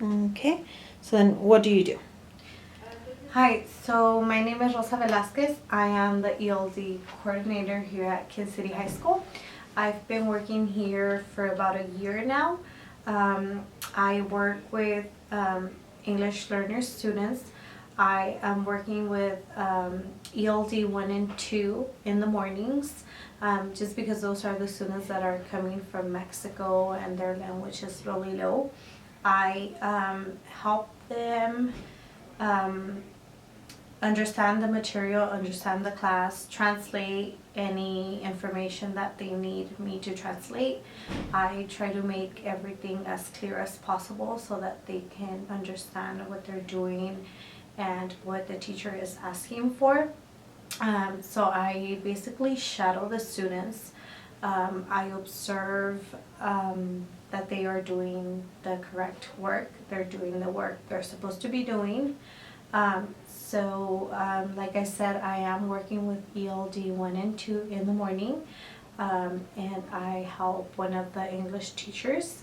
Okay, so then what do you do? Hi, so my name is Rosa Velasquez. I am the ELD coordinator here at Kid City High School. I've been working here for about a year now. I work with English learner students. I am working with ELD 1 and 2 in the mornings, just because those are the students that are coming from Mexico and their language is really low. I help them understand the material, understand the class, translate any information that they need me to translate. I try to make everything as clear as possible so that they can understand what they're doing and what the teacher is asking for. So I basically shadow the students. I observe that they are doing the correct work. They're doing the work they're supposed to be doing. Like I said, I am working with ELD 1 and 2 in the morning, and I help one of the English teachers.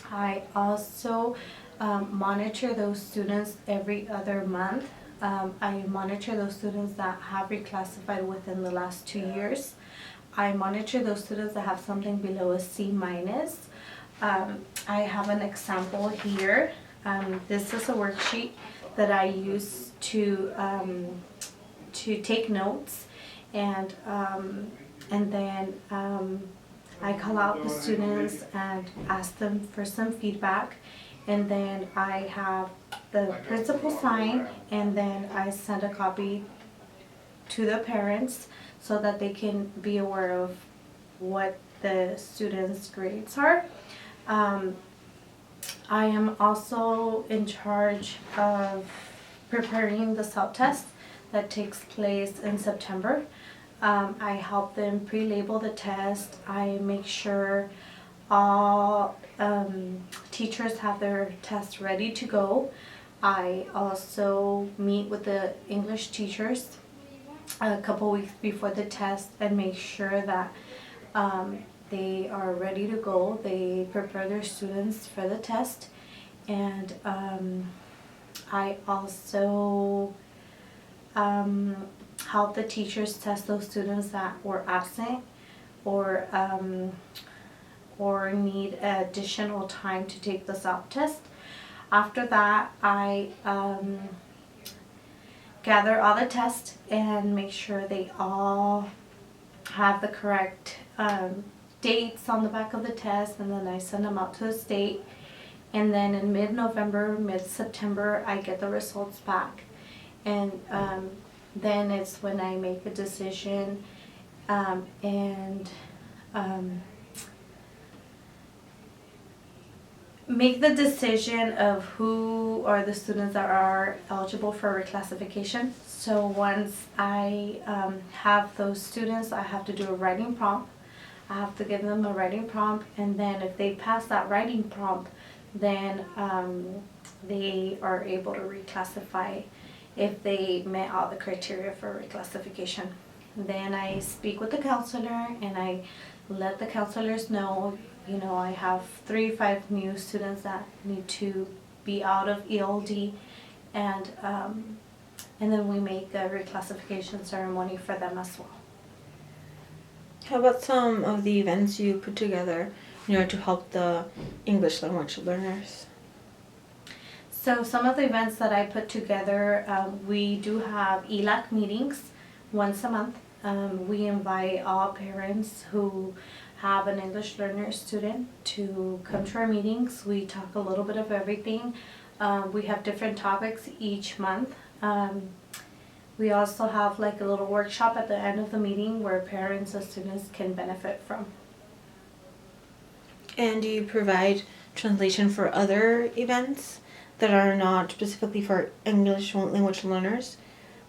I also monitor those students every other month. I monitor those students that have reclassified within the last 2 years. I monitor those students that have something below a C minus. I have an example here. This is a worksheet that I use to take notes, and then I call out the students and ask them for some feedback, and then I have the principal sign, and then I send a copy to the parents so that they can be aware of what the students' grades are. I am also in charge of preparing the self-test that takes place in September. I help them pre-label the test. I make sure all teachers have their tests ready to go. I also meet with the English teachers a couple weeks before the test and make sure that they are ready to go. They prepare their students for the test, and I also help the teachers test those students that were absent or need additional time to take the self-test. After that, I gather all the tests and make sure they all have the correct dates on the back of the test, and then I send them out to the state. And then in mid-November, mid-September, I get the results back, and then it's when I make a decision make the decision of who are the students that are eligible for reclassification. So once I have those students, I have to do a writing prompt. I have to give them a writing prompt, and then if they pass that writing prompt, then they are able to reclassify if they met all the criteria for reclassification. Then I speak with the counselor and I let the counselors know, I have 5 new students that need to be out of ELD, and then we make a reclassification ceremony for them as well. How about some of the events you put together in order to help the English language learners? So some of the events that I put together, we do have ELAC meetings once a month. We invite all parents who have an English learner student to come to our meetings. We talk a little bit of everything. We have different topics each month. We also have like a little workshop at the end of the meeting where parents and students can benefit from. And do you provide translation for other events that are not specifically for English language learners,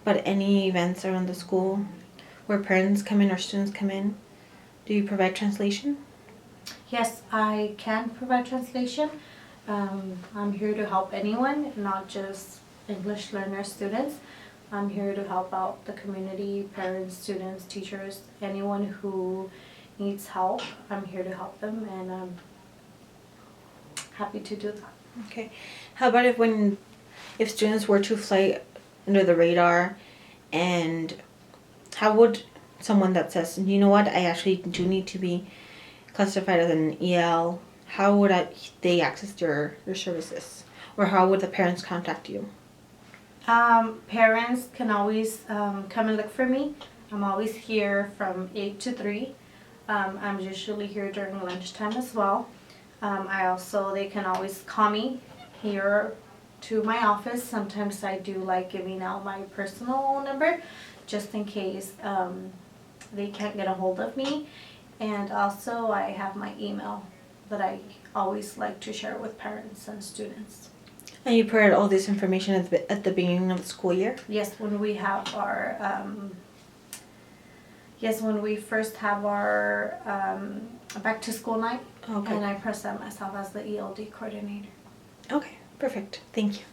but any events around the school where parents come in or students come in? Do you provide translation? Yes, I can provide translation. I'm here to help anyone, not just English learner students. I'm here to help out the community, parents, students, teachers, anyone who needs help. I'm here to help them, and happy to do that. Okay. How about if students were to fly under the radar, and how would someone that says, you know what, I actually do need to be classified as an EL, how would they access your services? Or how would the parents contact you? Parents can always come and look for me. I'm always here from 8 to 3. I'm usually here during lunchtime as well. They can always call me here to my office. Sometimes I do like giving out my personal number just in case they can't get a hold of me. And also I have my email that I always like to share with parents and students. And you provide all this information at the beginning of the school year? Yes, when we have our when we first have our back to school night. Okay. And I present myself as the ELD coordinator. Okay, perfect. Thank you.